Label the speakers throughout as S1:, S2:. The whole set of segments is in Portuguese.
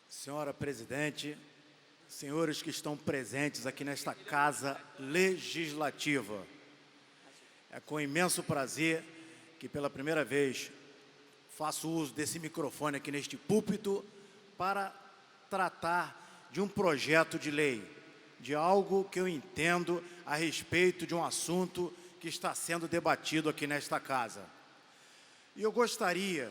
S1: Senhora Presidente, senhores que estão presentes aqui nesta Casa Legislativa, é com imenso prazer que pela primeira vez faço uso desse microfone aqui neste púlpito para tratar de um projeto de lei, de algo que eu entendo a respeito de um assunto que está sendo debatido aqui nesta casa. E eu gostaria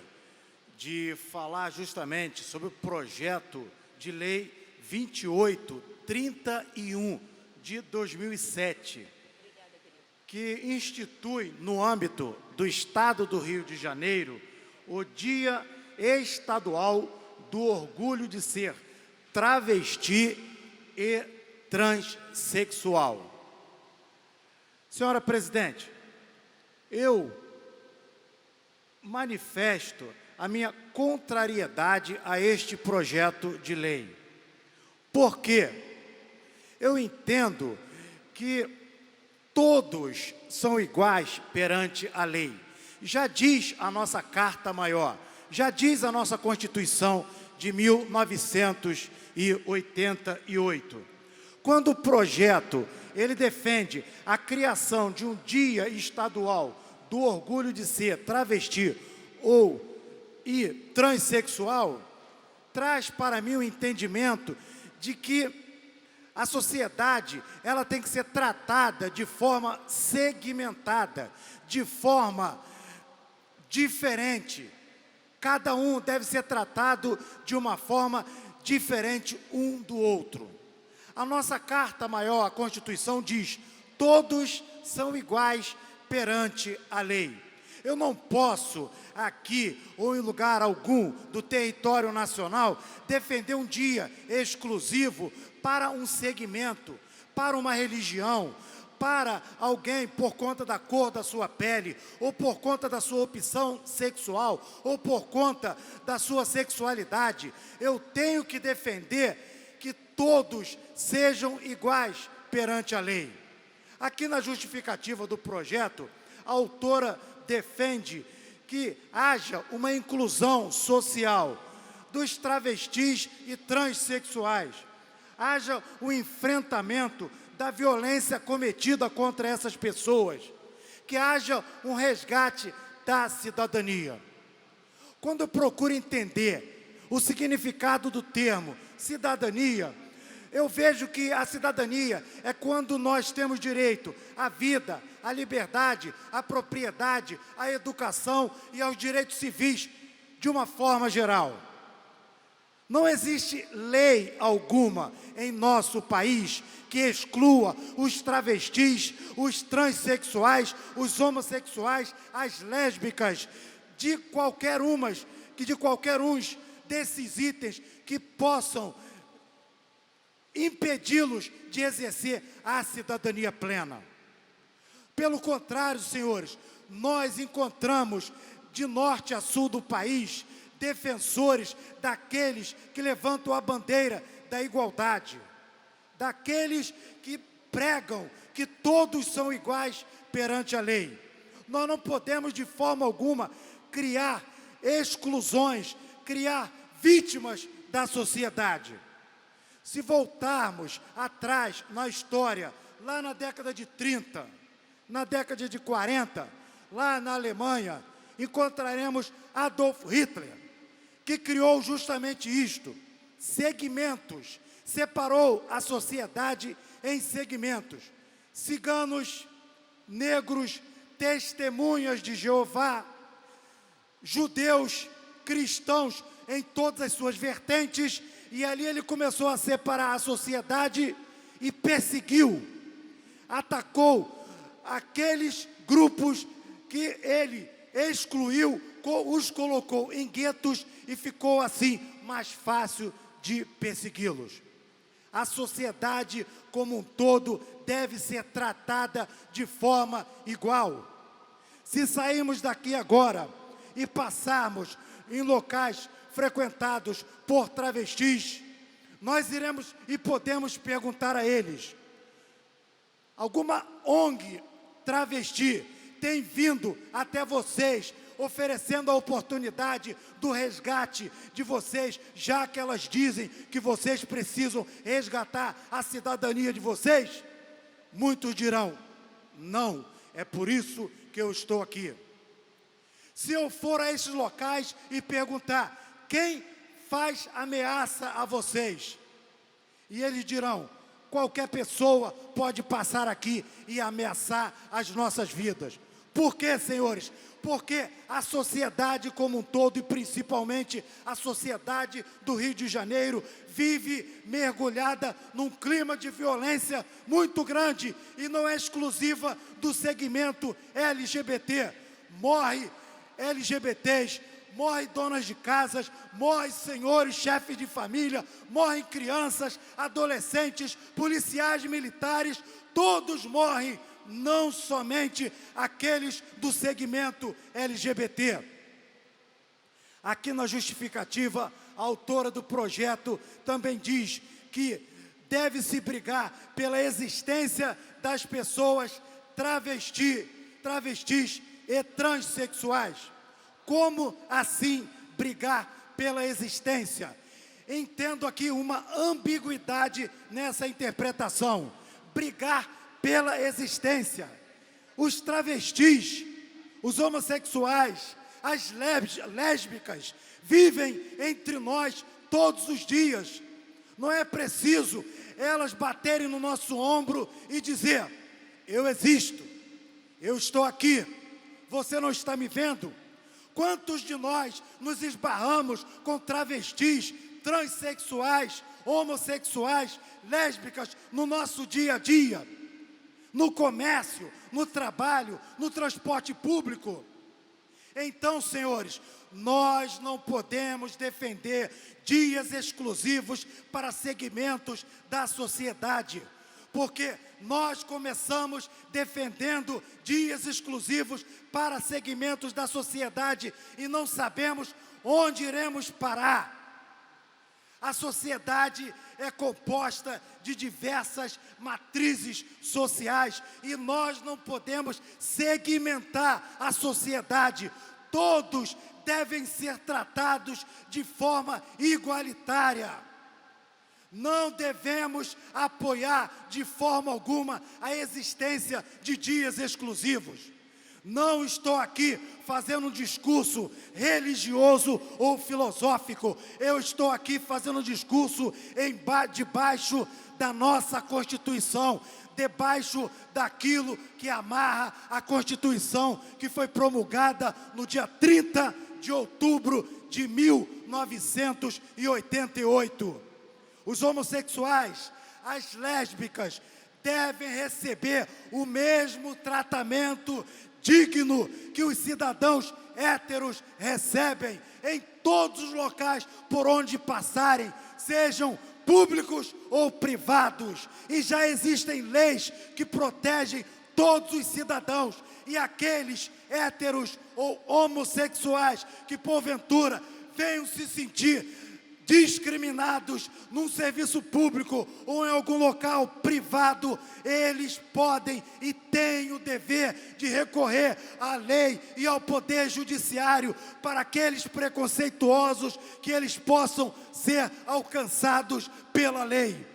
S1: de falar justamente sobre o projeto de lei 2831 de 2007, que institui no âmbito do Estado do Rio de Janeiro o Dia Estadual do Orgulho de Ser Travesti e Transsexual. Senhora Presidente, eu manifesto a minha contrariedade a este projeto de lei. Por quê? Eu entendo que todos são iguais perante a lei. Já diz a nossa Carta Maior, já diz a nossa Constituição de 1988. Quando o projeto ele defende a criação de um dia estadual do orgulho de ser travesti e transexual, traz para mim o entendimento de que a sociedade ela tem que ser tratada de forma segmentada, de forma diferente. Cada um deve ser tratado de uma forma diferente um do outro. A nossa Carta Maior, a Constituição, diz: todos são iguais perante a lei. Eu não posso, aqui ou em lugar algum do território nacional, defender um dia exclusivo para um segmento, para uma religião, para alguém por conta da cor da sua pele, ou por conta da sua opção sexual, ou por conta da sua sexualidade. Eu tenho que defender que todos sejam iguais perante a lei. Aqui na justificativa do projeto, a autora defende que haja uma inclusão social dos travestis e transexuais, haja o enfrentamento da violência cometida contra essas pessoas, que haja um resgate da cidadania. Quando eu procuro entender o significado do termo cidadania, eu vejo que a cidadania é quando nós temos direito à vida, à liberdade, à propriedade, à educação e aos direitos civis de uma forma geral. Não existe lei alguma em nosso país que exclua os travestis, os transexuais, os homossexuais, as lésbicas, de qualquer uns desses itens que possam impedi-los de exercer a cidadania plena. Pelo contrário, senhores, nós encontramos de norte a sul do país defensores daqueles que levantam a bandeira da igualdade, daqueles que pregam que todos são iguais perante a lei. Nós não podemos de forma alguma criar exclusões, criar vítimas da sociedade. Se voltarmos atrás na história, lá na década de 30, na década de 40, lá na Alemanha, encontraremos Adolf Hitler, que criou justamente isto, segmentos, separou a sociedade em segmentos, ciganos, negros, testemunhas de Jeová, judeus, cristãos, em todas as suas vertentes, e ali ele começou a separar a sociedade e perseguiu, atacou aqueles grupos que ele excluiu, os colocou em guetos e ficou assim mais fácil de persegui-los. A sociedade como um todo deve ser tratada de forma igual. Se sairmos daqui agora e passarmos em locais frequentados por travestis, nós iremos e podemos perguntar a eles: alguma ONG travesti tem vindo até vocês oferecendo a oportunidade do resgate de vocês, já que elas dizem que vocês precisam resgatar a cidadania de vocês? Muitos dirão, não, é por isso que eu estou aqui. Se eu for a esses locais e perguntar, quem faz ameaça a vocês? E eles dirão, qualquer pessoa pode passar aqui e ameaçar as nossas vidas. Por quê, senhores? Porque a sociedade como um todo, e principalmente a sociedade do Rio de Janeiro, vive mergulhada num clima de violência muito grande e não é exclusiva do segmento LGBT. Morre LGBTs, morrem donas de casas, morrem senhores, chefes de família, morrem crianças, adolescentes, policiais militares, todos morrem, não somente aqueles do segmento LGBT. Aqui na justificativa, a autora do projeto também diz que deve-se brigar pela existência das pessoas travestis e transexuais. Como assim brigar pela existência? Entendo aqui uma ambiguidade nessa interpretação. Brigar pela existência. Os travestis, os homossexuais, as lésbicas vivem entre nós todos os dias. Não é preciso elas baterem no nosso ombro e dizer, eu existo, eu estou aqui, você não está me vendo? Quantos de nós nos esbarramos com travestis, transexuais, homossexuais, lésbicas no nosso dia a dia? No comércio, no trabalho, no transporte público? Então, senhores, nós não podemos defender dias exclusivos para segmentos da sociedade, porque nós começamos defendendo dias exclusivos para segmentos da sociedade e não sabemos onde iremos parar. A sociedade é composta de diversas matrizes sociais e nós não podemos segmentar a sociedade. Todos devem ser tratados de forma igualitária. Não devemos apoiar de forma alguma a existência de dias exclusivos. Não estou aqui fazendo um discurso religioso ou filosófico. Eu estou aqui fazendo um discurso debaixo da nossa Constituição, debaixo daquilo que amarra a Constituição que foi promulgada no dia 30 de outubro de 1988. Os homossexuais, as lésbicas, devem receber o mesmo tratamento digno que os cidadãos héteros recebem em todos os locais por onde passarem, sejam públicos ou privados. E já existem leis que protegem todos os cidadãos, e aqueles héteros ou homossexuais que porventura venham se sentir discriminados num serviço público ou em algum local privado, eles podem e têm o dever de recorrer à lei e ao poder judiciário para aqueles preconceituosos que eles possam ser alcançados pela lei.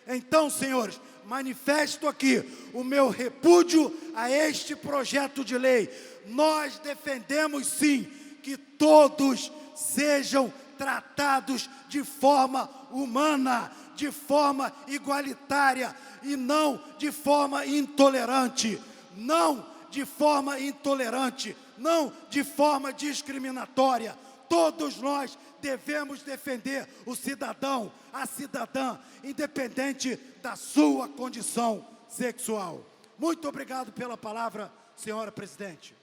S1: Então, senhores, manifesto aqui o meu repúdio a este projeto de lei. Nós defendemos sim que todos sejam tratados de forma humana, de forma igualitária e não de forma intolerante, não de forma intolerante, não de forma discriminatória. Todos nós devemos defender o cidadão, a cidadã, independente da sua condição sexual. Muito obrigado pela palavra, senhora presidente.